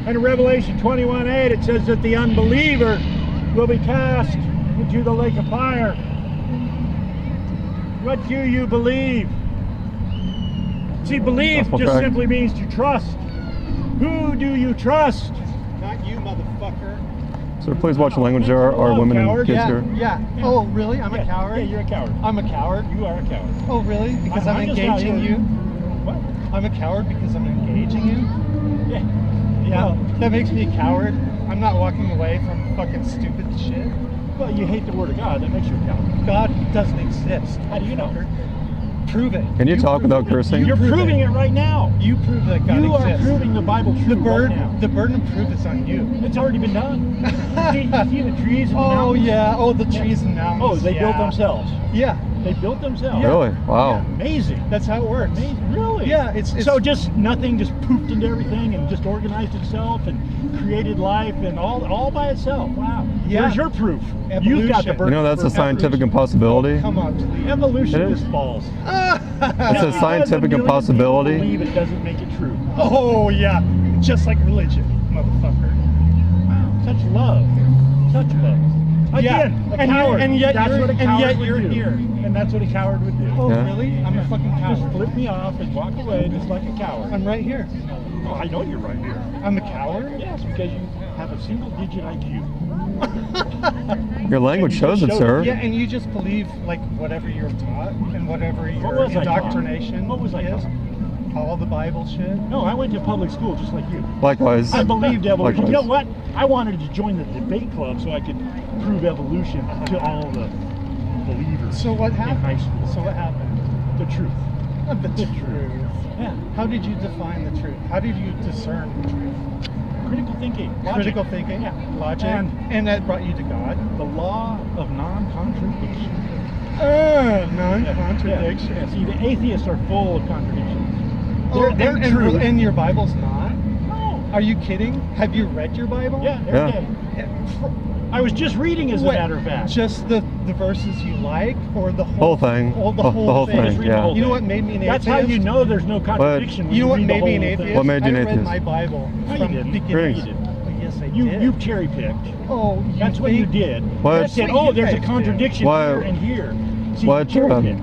And in Revelation 21:8, it says that the unbeliever will be cast into the lake of fire. What do you believe? See, believe just simply means to trust. Who do you trust? Not you, motherfucker. So please watch the language. There are women and kids here. Yeah. Oh, really? I'm a coward? Yeah, you're a coward. I'm a coward? You are a coward. Oh, really? Because I'm engaging you? What? I'm a coward because I'm engaging you? Yeah. Yeah. Well, that makes me a coward. I'm not walking away from fucking stupid shit. Well, you hate the word of God. That makes you a coward. God doesn't exist. How do you know? Prove it. Can you talk without cursing? You're proving it right now. You prove that God exists. exists. You are proving the Bible true right now. The burden of proof is on you. It's already been done. see the trees and the mountains? Oh, yeah. Oh, the trees and mountains. Oh, they built themselves. Yeah. They built themselves. Yeah. Really? Wow. Yeah, amazing. That's how it works. Amazing. Really? Yeah. It's so just nothing just poofed into everything and just organized itself and created life and all by itself. Wow. Yeah. Where's your proof? Evolution. You've got the burden. You know, that's a scientific impossibility. Oh, come on, please. Evolution is false. It's a scientific impossibility. Believe it doesn't make it true. Oh yeah, just like religion, motherfucker. Wow. Such love. Such love. Again, yeah. a coward. And yet that's what a coward you're would do. here. And that's what a coward would do. Oh, Yeah. really? I'm a fucking coward. Just flip me off and walk away just like a coward. I'm right here. Oh, I know you're right here. I'm a coward? Yes, because you have a single-digit IQ. Your language shows it, sir. Yeah, and you just believe like whatever you're taught and whatever your indoctrination What was I is. taught? All the Bible shit. No, I went to public school just like you. Likewise. I believed evolution. Likewise. You know what? I wanted to join the debate club so I could prove evolution to all the believers. So what happened? In high school. So what happened? The truth. The truth. Yeah. How did you define the truth? How did you discern the truth? Critical thinking. Logic. Critical thinking. Yeah. Logic. And that brought you to God. The law of non-contradiction. Non-contradiction. Yeah. See, the atheists are full of contradictions. They're and, true. And your Bible's not? No. Are you kidding? Have you read your Bible? Yeah, every day. I was just reading, as a matter of fact. Just the verses you like, or the whole thing? Oh, the whole thing. Just read the whole You know thing. what made me an atheist? That's how you know there's no contradiction. You know what read the made me an whole atheist? thing. What made you an I read atheist? my Bible No, from you didn't. beginning. You didn't. Yes, I You did. cherry picked. Oh, That's what you did. What? You said, oh, there's a contradiction What? here and here. See, What, you cherry picked.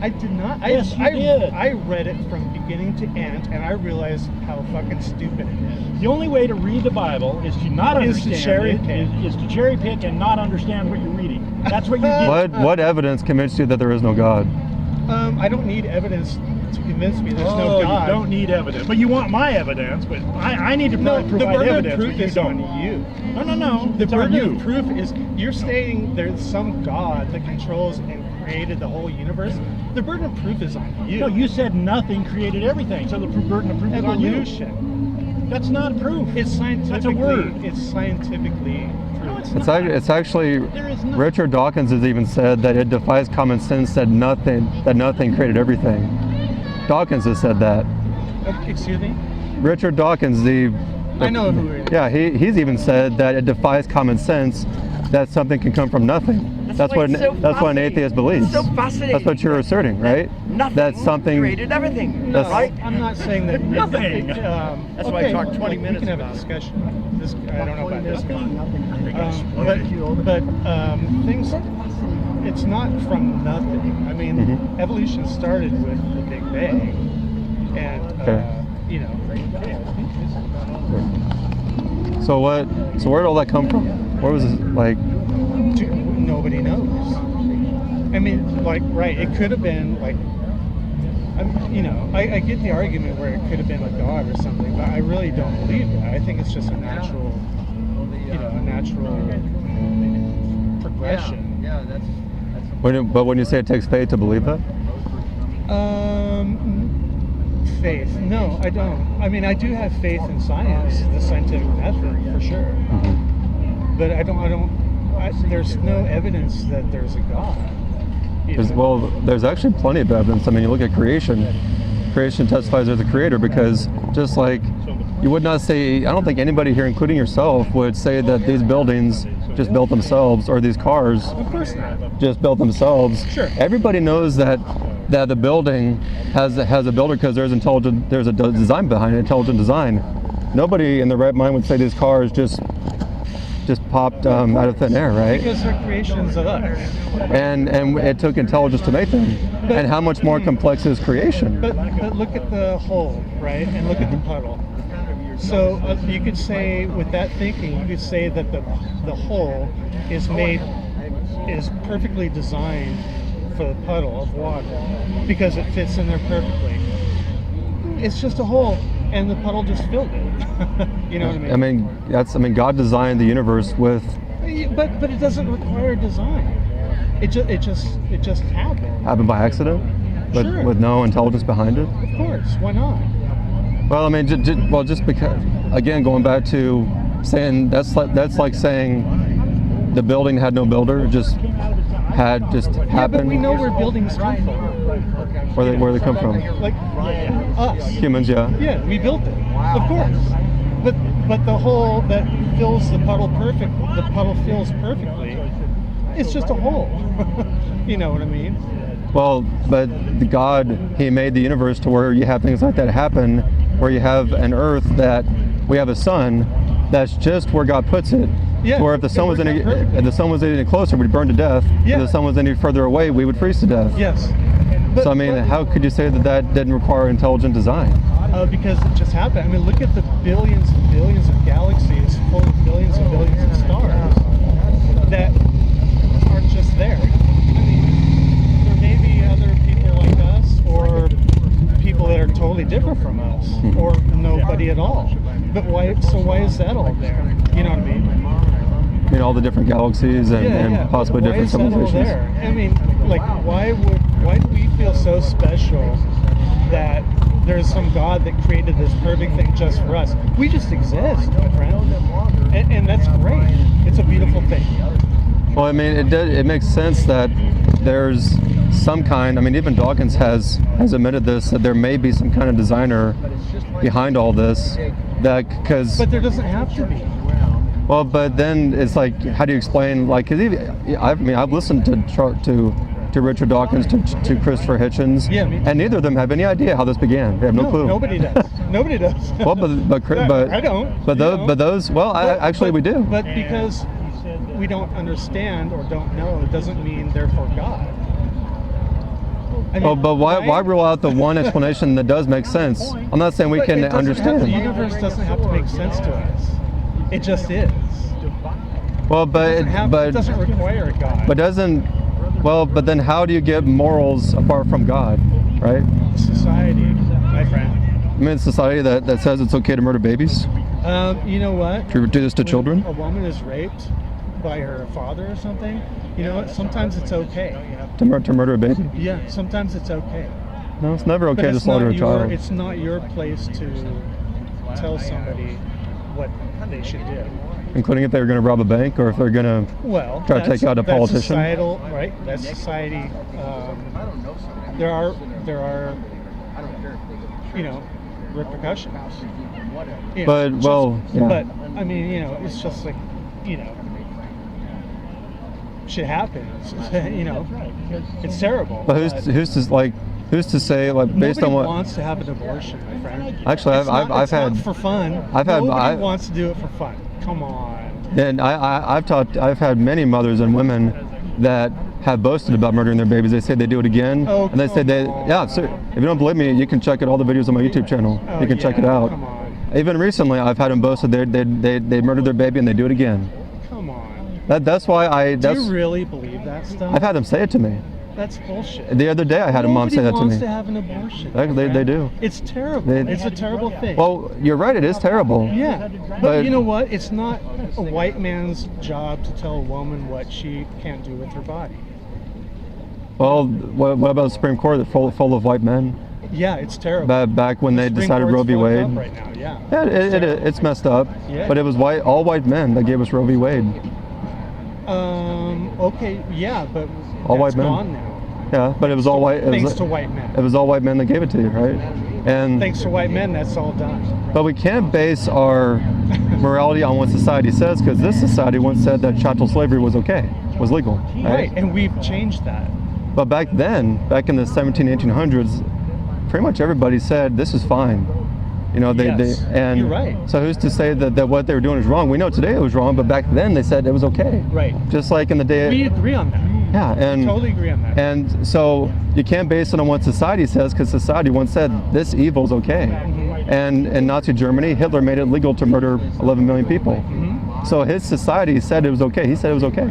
I did not. Yes, you did. I read it from beginning to end, and I realized how fucking stupid it is. The only way to read the Bible is to not understand cherry pick. is to cherry pick and not understand what you're reading. That's what you did. What evidence convinced you that there is no God? I don't need evidence to convince me there's Oh, no God. you don't need evidence. But you want my evidence, but I need to provide the burden evidence. of proof but you is don't. on you. No. The It's on burden you. of proof is you're stating there's some God that controls and created the whole universe. The burden of proof is on you. No, you said nothing created everything, so the burden of proof is on you. Evolution. That's not proof. It's scientifically. That's a word. It's scientifically true. No, it's It's actually There is no- Richard Dawkins has even said that it defies common sense that nothing created everything. Dawkins has said that. Excuse me? Richard Dawkins, I know who it is. Yeah, he's even said that it defies common sense that something can come from nothing. That's what an atheist believes. It's so fascinating. That's what you're asserting, right? Nothing That something created everything. No, That's- I'm not saying that Nothing. That's why I talked 20 minutes We can have about a it. discussion. This, I don't know about this guy. But Things. It's not from nothing. I mean, Mhm. evolution started with the Big Bang, and Okay. you know. So where did all that come from? Where was it, like? Nobody knows. I mean, like, right? It could have been like, I get the argument where it could have been a god or something, but I really don't believe that. I think it's just a natural, progression. Yeah, that's But when you say it takes faith to believe that? Faith? No, I don't. I mean, I do have faith in science, the scientific method, for sure. Mm-hmm. But there's no evidence that there's a God. There's actually plenty of evidence. I mean, you look at creation. Creation testifies there's a creator, because just like you would not say, I don't think anybody here, including yourself, would say that these buildings just built themselves, or these cars Of course not. just built themselves. Sure. Everybody knows that the building has a builder, because there's a design behind it, intelligent design. nobody in their right mind would say these cars just popped out of thin air, right? Because they're creations of us. And it took intelligence to make them. And how much more complex is creation? But look at the hole, right? And look at the puddle. So you could say, with that thinking, you could say that the hole is perfectly designed for the puddle of water because it fits in there perfectly. It's just a hole, and the puddle just filled it. You know what I mean? I mean, God designed the universe with. But it doesn't require design. It just happened. Happened by accident, Sure. with no intelligence behind it. Of course, why not? Well, I mean, just because, again, going back to saying that's like saying the building had no builder, just happened. Yeah, but we know where buildings come from. Where they come from? Like us. Humans, yeah. Yeah, we built it, of course. But the hole that fills the puddle fills perfectly. It's just a hole. You know what I mean? Well, but God, He made the universe to where you have things like that happen, where you have an Earth that we have a sun that's just where God puts it. Yeah, Where if the sun was any closer, we'd burn to death. Yeah. If the sun was any further away, we would freeze to death. Yes. So I mean, how could you say that didn't require intelligent design? Because it just happened. I mean, look at the billions and billions of galaxies full of billions and billions of stars that are just there. I mean, there may be other people like us, or people that are totally different from us, or nobody at all. But why? So why is that all there? You know what I mean? You know, all the different galaxies and possibly Why different is that all civilizations. there? I mean, like, why do we feel so special that there's some God that created this perfect thing just for us? We just exist, my friend, and that's great. It's a beautiful thing. Well, I mean, it makes sense that there's some kind. I mean, even Dawkins has admitted this, that there may be some kind of designer behind all this. But there doesn't have to be. Well, but then it's like, how do you explain? Like, 'cause I've listened to Richard Dawkins, to Christopher Hitchens, Yeah, me too. and neither of them have any idea how this began. They have no clue. Nobody does. Nobody does. Well, but I don't. But those. Well, actually, we do. But because we don't understand or don't know, it doesn't mean therefore God. I mean, But why rule out the one explanation that does make sense? I'm not saying we But can it doesn't understand. the universe doesn't have to make sense to us. It just is. Well, It doesn't require a God. but then how do you get morals apart from God, right? Society, my friend. I mean, society that says it's okay to murder babies, You know what? to do this to When children. a woman is raped by her father or something, you know what? Sometimes it's okay. To murder a baby? Yeah, sometimes it's okay. No, it's never okay But to it's slaughter not a child. it's not your place to tell somebody what they should do. Including if they're going to rob a bank or if they're going to Well, try to take out a that's politician. societal, right? That's society. There are repercussions. You know, yeah. But I mean, it's just like, shit happens. It's terrible. But who's to say, like, based Nobody on what? wants to have an abortion, my friend. Actually, It's I've not had for fun. Nobody wants to do it for fun. Come on. And I've had many mothers and women that have boasted about murdering their babies. They say they do it again, Oh, and they say so if you don't believe me, you can check out all the videos on my YouTube channel. Oh, You can check it out. Come on. Even recently, I've had them boast that they murdered their baby and they do it again. Come on. That's why Do you really believe that stuff? I've had them say it to me. That's bullshit. The other day, I had a mom say that to Nobody me. wants to have an abortion. They do. It's terrible. It's a terrible thing. Well, you're right. It is terrible. Yeah, But- but you know what? It's not a white man's job to tell a woman what she can't do with her body. Well, what about the Supreme Court that's full of white men? Yeah, it's terrible. Back when they Supreme decided Court's Roe v. fucked Wade. up right now, yeah. Yeah, it's messed up. Yeah. But it was all white men that gave us Roe v. Wade. Okay, yeah, but All that's white men. gone now. Yeah, but it was all white. Thanks to white men. It was all white men that gave it to you, right? And Thanks to white men, that's all done. but we can't base our morality on what society says, because this society once said that chattel slavery was okay, was legal, Right, and we've changed that. But back then, back in the 1800s, pretty much everybody said this is fine. You know, Yes, and you're right. so who's to say that what they were doing is wrong? We know today it was wrong, but back then they said it was okay. Right. Just like in the day. We agree on that. Yeah, and Totally agree on that. and so you can't base it on what society says, because society once said this evil is okay. And in Nazi Germany, Hitler made it legal to murder 11 million people. So his society said it was okay. He said it was okay.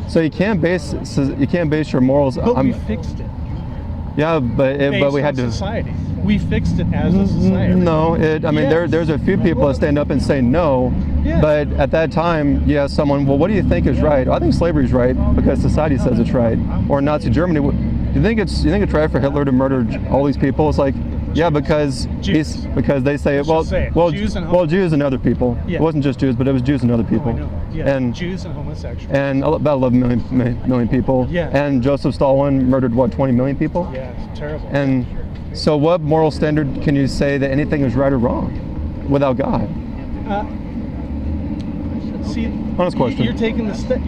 So you can't base your morals. But we fixed it. Yeah, but Based we had on to. society. We fixed it as a society. No, I mean, Yes. there's a few people that stand up and say no, Yeah. but at that time, you have someone, well, what do you think is right? I think slavery is right because society says it's right. Or Nazi Germany, you think it's right for Hitler to murder all these people? It's like, yeah, because because they say, Jews and other people. Yeah. It wasn't just Jews, but it was Jews and other people. I know. Yeah. And Jews and homosexuals. and about 11 million people. Yeah. And Joseph Stalin murdered what, 20 million people? Yeah, it's terrible. And so what moral standard can you say that anything is right or wrong without God? See, Honest question. You're taking the step.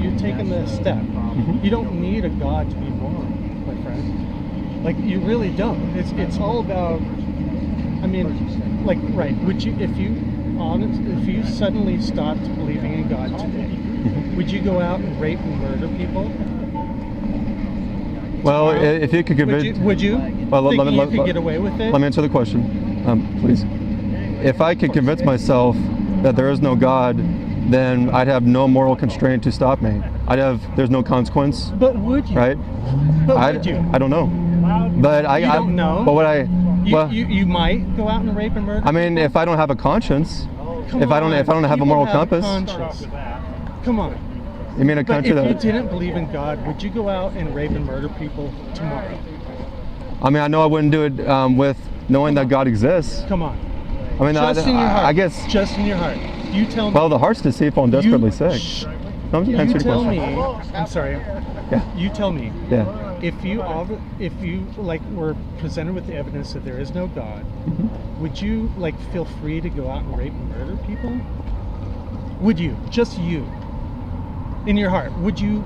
You don't need a God to be moral, my friend. Like, you really don't. It's all about. I mean, like, right? Would you, if you suddenly stopped believing in God today, would you go out and rape and murder people? Well, if you could convince, Would you? Well, Thinking you could get away with it? let me answer the question, please. If I could convince myself that there is no God, then I'd have no moral constraint to stop me. There's no consequence, But would you? right? But would you? I don't know, but You don't know? But what You might go out and rape and murder. I mean, if I don't have a conscience, Come if I don't on, have a people moral have compass, conscience. Come on. you mean a But country if you that? didn't believe in God, would you go out and rape and murder people tomorrow? I mean, I know I wouldn't do it with knowing that God exists. Come on. I mean, Just in your heart. I guess. Just in your heart. You tell me. Well, the heart's deceitful and desperately sick. Shh. No, You answer the tell question. me. I'm sorry. Yeah. You tell me. Yeah. If you like were presented with the evidence that there is no God, would you like feel free to go out and rape and murder people? Would you? Just you. In your heart, would you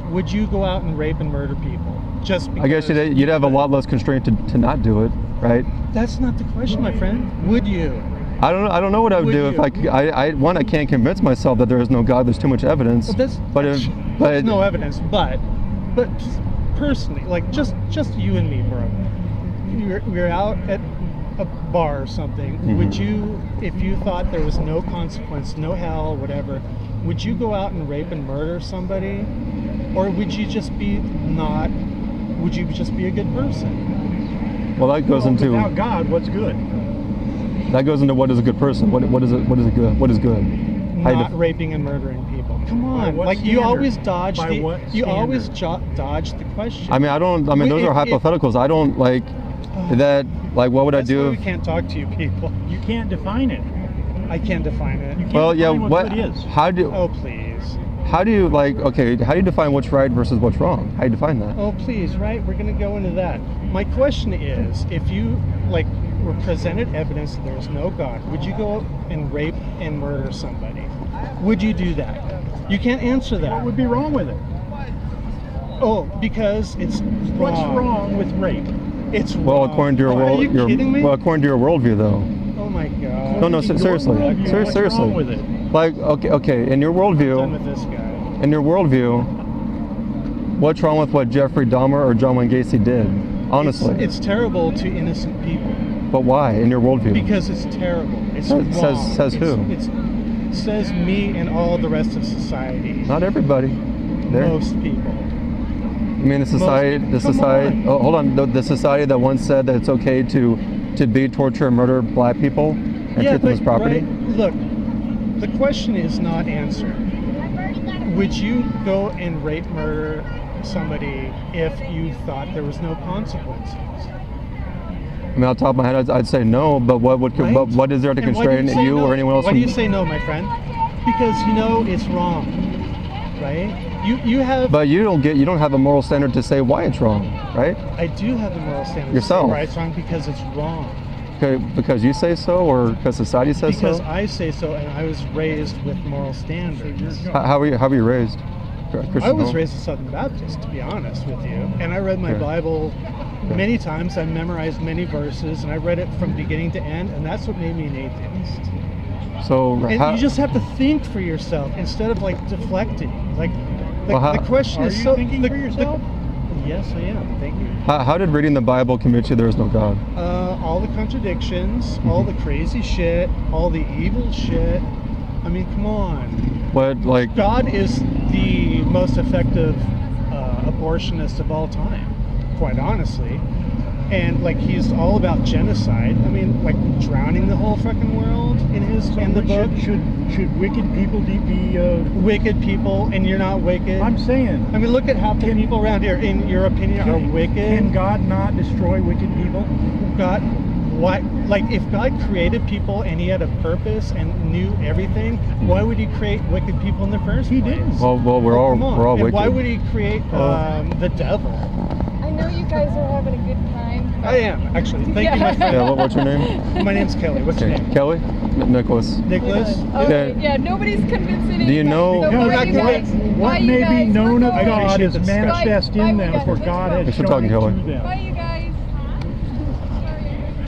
go out and rape and murder people? Just because? I guess you'd have a lot less constraint to not do it, right? That's not the question, my friend. Would you? I don't know what I would do if I can't convince myself that there is no God. There's too much evidence. Well, there's no evidence, but personally, like just you and me, bro. You're out at a bar or something. Would you, if you thought there was no consequence, no hell, whatever, would you go out and rape and murder somebody, or would you just be a good person? Well, that goes into Without God, what's good? what is a good person. What is good? What is good? Not raping and murdering people. Come on, what like you standard? always dodge By what dodge the question. I mean, those are hypotheticals. I don't like that. Like, what would I That's why do? we can't talk to you people. You can't define it. I can't define it. You can't Well, yeah. define what good is. How do Oh please. how do you define what's right versus what's wrong? How do you define that? Oh please, right? We're gonna go into that. My question is, if you were presented evidence that there was no God, would you go and rape and murder somebody? Would you do that? You can't answer that. What would be wrong with it? Oh, because it's wrong. What's wrong with rape? It's Well, wrong. according to your Are you kidding me? well, according to your worldview, though. Oh my God. No, According to your seriously. worldview, what's Seriously. wrong with it? Like, okay. In your Done worldview, with this guy. what's wrong with what Jeffrey Dahmer or John Wayne Gacy did? Honestly. It's terrible to innocent people. But why? In your worldview? Because it's terrible. It's Says- wrong. says who? It says me and all the rest of society. Not everybody. There. Most people. I mean, the society. Come on. Oh, hold on. The society that once said that it's okay to beat, torture, and murder black people and treat them as property. Right, look, the question is not answered. Would you go and rape, murder somebody if you thought there was no consequences? I mean, off the top of my head, I'd say no. But Right? what is there to And why do constrain say you no? or anyone else? Why do you say no, my friend? Because you know it's wrong, right? You have. But you don't have a moral standard to say why it's wrong, right? I do have the moral standard. Yourself. To say why it's wrong because it's wrong. Okay, because you say so, or because society says Because so? I say so, and I was raised with moral standards. How were you raised? Christian I was home? raised a Southern Baptist, to be honest with you, and I read my Okay. Bible many times. I've memorized many verses, and I read it from beginning to end, and that's what made me an atheist. So And you just have to think for yourself instead of like deflecting. Like the question Are is you so thinking for yourself? Yes, I am. Thank you. how did reading the Bible convince you there is no God? All the contradictions, all the crazy shit, all the evil shit. I mean, come on. What, like, God is the most effective abortionist of all time, quite honestly. And like he's all about genocide. I mean, like drowning the whole fucking world in the book. Should wicked people be Wicked people, and you're not wicked. I'm saying. I mean, look at half the people around here, in your opinion, are wicked. Can God not destroy wicked people? God, why? Like, if God created people and He had a purpose and knew everything, why would He create wicked people in the first He place? didn't. well, we're all And wicked. why would He create the devil? I know you guys are having a good time. but- I am actually. Thank you, my friend. Yeah, what's your name? My name's Kelly. What's your Okay, name? Kelly? Nicholas. Nicholas. Okay, Yeah. yeah, nobody's convincing anybody. Do you know- So No, bye, not you guys. convinced. Bye, What you may be guys. known We're of going. God Appreciate is the discussion. manifest Bye, in we them, got for it. God has Thanks for shown talking, it to Kelly. them. Bye, you guys.